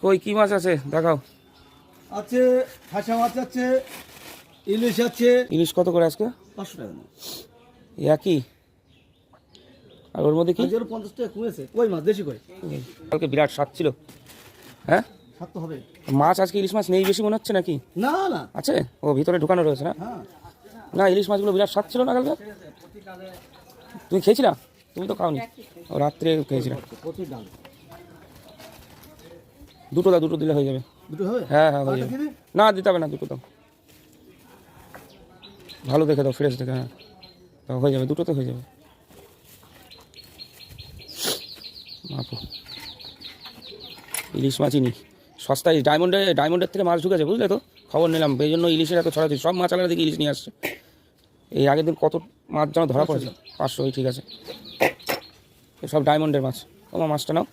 কই কি মাছ আছে দেখাও। আছে খাসা মাছ আছে, ইলিশ আছে। ইলিশ কত করে আজকে? 500 টাকা না, একই। আর ওর মধ্যে কি? 50 টাকা কমেছে। কই মাছ দেশি কই? কালকে বিরাট স্বাদ ছিল। হ্যাঁ স্বাদ তো হবে। মাছ আজকে ইলিশ মাছ নেই বেশি মনে হচ্ছে নাকি? না না আছে, ও ভিতরে ঢুকানো রয়েছে না? হ্যাঁ না ইলিশ মাছগুলো বিরাট স্বাদ ছিল না কালকে। তুমি খেয়েছিলা? তুমি তো খাওনি। ও রাত্রে খেয়েছিলাম। প্রচুর ডাল। দুটো দিলে হয়ে যাবে। দুটো হবে? হ্যাঁ হয়ে যাবে। না দিতে হবে না, দুটো দাও। ভালো দেখে দাও, ফ্রেশ দেখে। হ্যাঁ তো হয়ে যাবে, দুটোতে হয়ে যাবে। মাপো। ইলিশ মাছই নি সস্তায়। ডায়মন্ডের থেকে মাছ ঢুকেছে, বুঝলে তো? খবর নিলাম, এই জন্য ইলিশের এত ছড়াছড়ি। সব মাছ আলাদা দিকে ইলিশ নিয়ে আসছে। এই আগের দিন কত মাছ যেন ধরা পড়েছে। 500, ঠিক আছে। সব ডায়মন্ডের মাছ। তোমার মাছটা নাও।